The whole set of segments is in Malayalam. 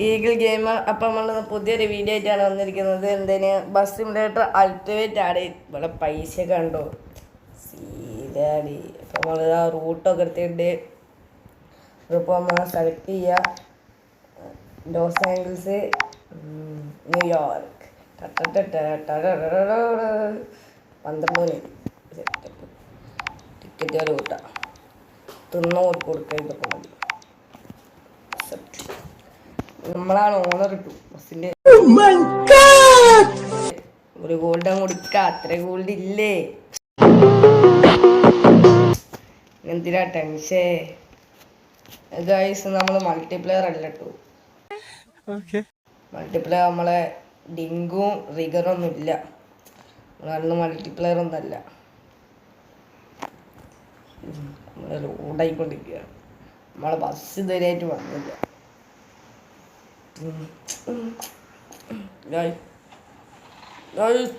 Eagle gamer. അപ്പം നമ്മൾ പുതിയൊരു വീഡിയോ ആയിട്ടാണ് വന്നിരിക്കുന്നത്. എന്തിന് ബസ് സിമുലേറ്റർ അൾട്ടിമേറ്റ് ആണ്. ഇവിടെ പൈസ കണ്ടോ സീരാടി. അപ്പം നമ്മൾ ആ റൂട്ടൊക്കെ എടുത്തിട്ട് ഇപ്പോൾ നമ്മൾ സെലക്ട് ചെയ്യുക. Los Angeles, New York. 12 ടിക്കറ്റ് വരെ കൂട്ടാം. തിന്നോട്ട് കൊടുക്കുക. ഇതൊക്കെ മതി. നമ്മളാണ് ഓണർ കിട്ടും ബസ്സിന്റെ. ഒരു ഗോൾഡ് കൊടുക്ക. അത്ര ഗോൾഡ് ഇല്ലേ? എന്തിനാ ടെൻഷൻ? ഗൈസ് നമ്മൾ മൾട്ടിപ്ലെയർ അല്ല കേട്ടോ. മൾട്ടിപ്ലെയർ നമ്മളെ ഡിങ്കും റിഗറൊന്നും ഇല്ല. നമ്മളന്ന് മൾട്ടിപ്ലെയർ ഒന്നല്ല. നമ്മൾ ലോഡായിക്കൊണ്ടിരിക്കുക. നമ്മളെ ബസ് ഇതുവരെയായിട്ട് വന്നില്ല.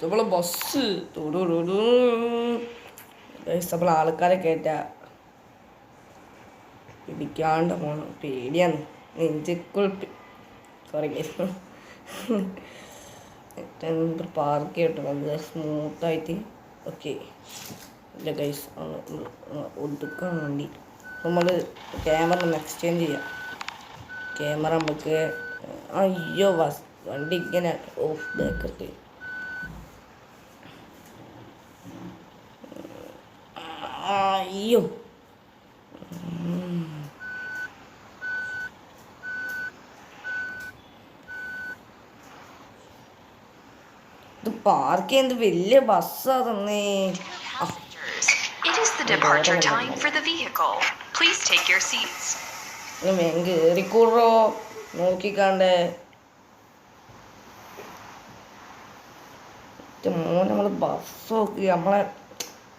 നമ്മളെ ബസ് നമ്മളെ ആൾക്കാരെ കയറ്റാ ഇടിക്കാണ്ട് പോണം. പേടിയാണ്. നെഞ്ചിക്കുളിപ്പി. സോറി പാർക്ക് ചെയ്യട്ടോ. നല്ല സ്മൂത്തായിട്ട്. ഓക്കെ ഇല്ല ഗൈസ്, ഒതുക്കാൻ വേണ്ടി നമ്മൾ ക്യാമറ ഒന്ന് എക്സ്ചേഞ്ച് ചെയ്യാം. ക്യാമറ നമുക്ക് അയ്യോ വണ്ടി ഇങ്ങനെ ഓഫ് ബാക്കത്ത്. അയ്യോ ഇത് പാർക്ക് ചെയ്യുന്നത് വലിയ ബസ്സാ തന്നെ. കേറിക്കൂടോ നോക്കിക്കാണ്ടേ. മോൻ നമ്മൾ ബസ് നോക്കി. നമ്മളെ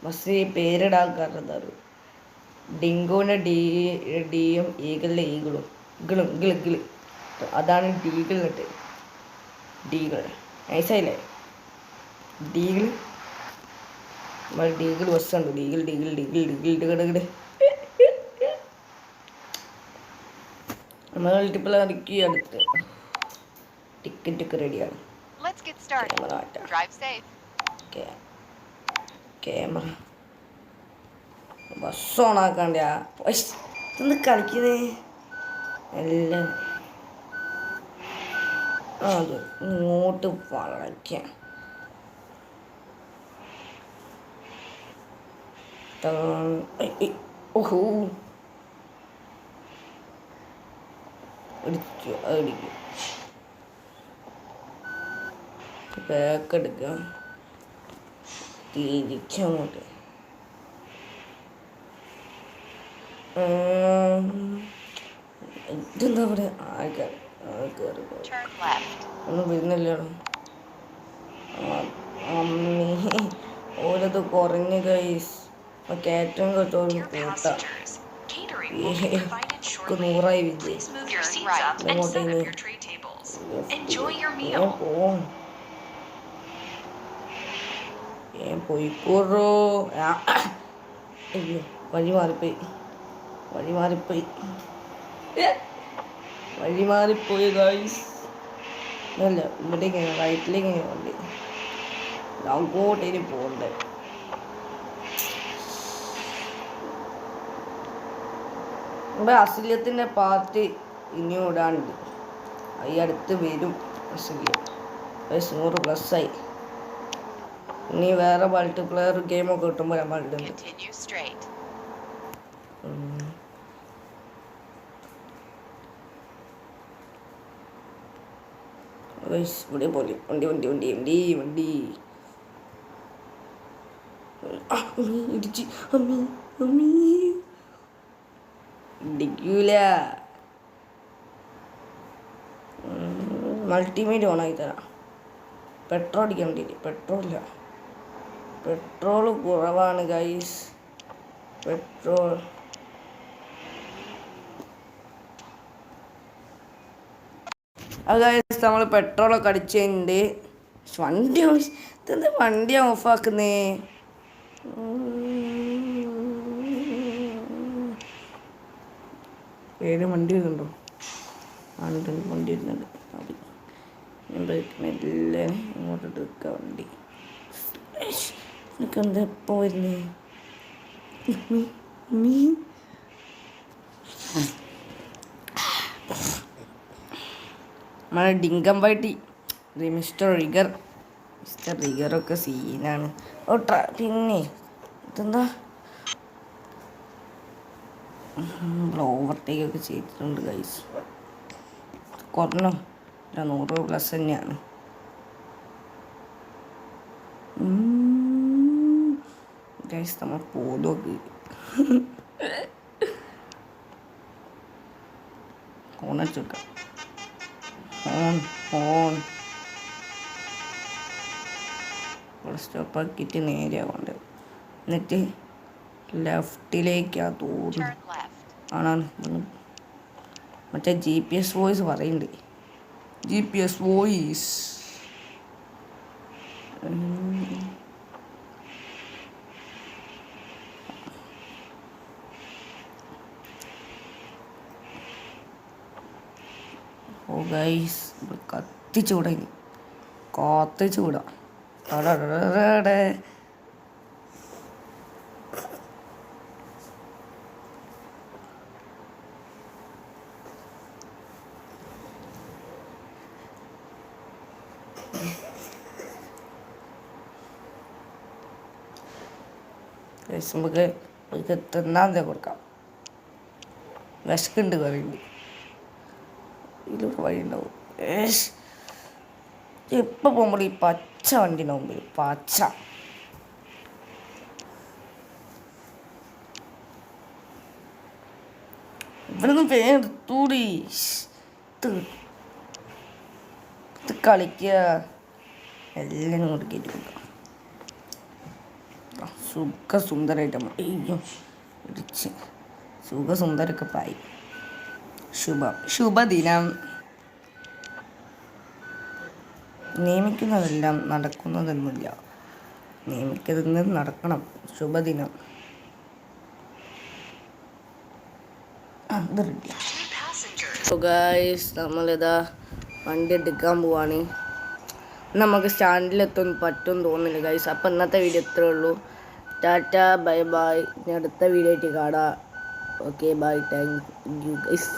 ബസ് പേരിടാൻ കാരണം ഡിങ്കോന്റെ ഡിയും ഈഗിളിന്റെ ഈഗിളും ഗിള് അതാണ് ഡീഗിൾ. എന്നിട്ട് ഡീഗിൾ നൈസായില്ലേ? ഡീഗിൾ നമ്മൾ ഡീഗിൾ ബസ് ഉണ്ട്. ഡീഗിൾ നമ്മൾ മൾട്ടിപ്പിൾ അടുക്കി അടുത്ത് ടിക്കറ്റ് ഒക്കെ റെഡിയാണ്. ക്യാമറ ബസ് ഓണാക്കാണ്ട. ഇതൊന്ന് കളിക്കുന്നേ എല്ലാം. അത് ഇങ്ങോട്ട് വളയ്ക്കാം. ഓഹോ അടിക്കും. ബാക്ക് എടുക്കാം. തിരിച്ചങ്ങോട്ട്. ഇതെന്താ ഇവിടെ ആൾക്കാർ ഒന്നും വരുന്നില്ലോ. ഓരത് കുറഞ്ഞ ഗൈസ്. കയറ്റം കേട്ടോളും കൂട്ടാ. 100 വിജയ്. പോയിക്കോറോ. അയ്യോ വഴി മാറിപ്പോയി ഗൈസ്. അല്ല ഇവിടേക്ക് റൈറ്റിലേക്ക് വണ്ടി. അങ്ങോട്ടേക്ക് പോകണ്ടേ. നമ്മുടെ അസല്യത്തിൻ്റെ പാർട്ടി ഇനിയും ഇടാണ്ട്. ഈ അടുത്ത് വരും അസല്യം. 100+ ഇനി വേറെ മൾട്ടിപ്ലെയർ ഗെയിമൊക്കെ കിട്ടുമ്പോൾ നമ്മൾ ഇടുന്നു. ഇവിടെ പോലെ വണ്ടി ഇടിച്ച് ഇടിക്കൂല. മൾട്ടിമീഡിയ ഓണാക്കി തരാം. പെട്രോൾ അടിക്കാൻ വേണ്ടിയിട്ട്. പെട്രോൾ കുറവാണ് ഗൈസ്. പെട്രോൾ അത് ഗൈസ് നമ്മൾ പെട്രോളൊക്കെ അടിച്ചതിൻ്റെ വണ്ടി ഓഫാക്കുന്നേ. ഏത് വണ്ടി വരുന്നുണ്ടോ? ആണ് വണ്ടി വരുന്നുണ്ട്. മെല്ലെ ഇങ്ങോട്ട് എടുക്കുക വണ്ടി. എനിക്ക് എന്താ എപ്പോൾ വരുന്നേ നമ്മളെ ഡിങ്കംപട്ടി മിസ്റ്റർ റിഗറൊക്കെ സീനാണ്. പിന്നെ ഇതെന്താ ഓവർടേക്കൊക്കെ ചെയ്തിട്ടുണ്ട് ഗൈസ്. കുറഞ്ഞോ 100+ തന്നെയാണ്. ഗൈസ് നമ്മൾ പോതൊക്കെ ഹോണടിച്ചെടുക്കാം. ഹോൺ സ്റ്റോപ്പാക്കിയിട്ട് നേരെ ആവേണ്ടത്. എന്നിട്ട് ലെഫ്റ്റിലേക്കാണ് തോന്നുന്നു. ആണാണ് മറ്റേ GPS വോയിസ് പറയുന്നുണ്ട്. GPS വോയിസ് ഗൈസ് കത്തിച്ചൂടാ ഇനി കാത്തിച്ചൂടാ. നമുക്ക് തിന്നാൻ കൊടുക്കാം. വിശക്കുണ്ട് പറയുന്നുണ്ട്. ഇതിലൊക്കെ വഴി ഉണ്ടാവും. എപ്പോൾ പോകുമ്പോൾ ഈ പച്ച വണ്ടി മുമ്പിൽ പച്ച ഇവിടുന്ന് പേർത്തൂടി ഇത് കളിക്കുക. എല്ലാം ഇങ്ങോട്ട് കയറ്റി കൊടുക്കാം. സുഖസുന്ദരമായിട്ട് അയ്യോ ഇടിച്ച് സുഖസുന്ദരൊക്കെ പായി. ശുഭദിനം. നിയമിക്കുന്നതെല്ലാം നടക്കുന്നതൊന്നുമില്ല, നിയമിക്കുന്നത് നടക്കണം. ശുഭദിനം. അത് റെഡി. സോ ഗൈസ് നമ്മളിതാ വണ്ടി എടുക്കാൻ പോവാണ്. നമുക്ക് സ്റ്റാൻഡിലെത്താൻ പറ്റുമെന്ന് തോന്നുന്നില്ല ഗൈസ്. അപ്പം ഇന്നത്തെ വീഡിയോ ഇത്രേ ഉള്ളൂ. Tata bye bye. ഇനി അടുത്ത വീഡിയോ ആയിട്ട് കാണാം. Okay bye. Thank you guys.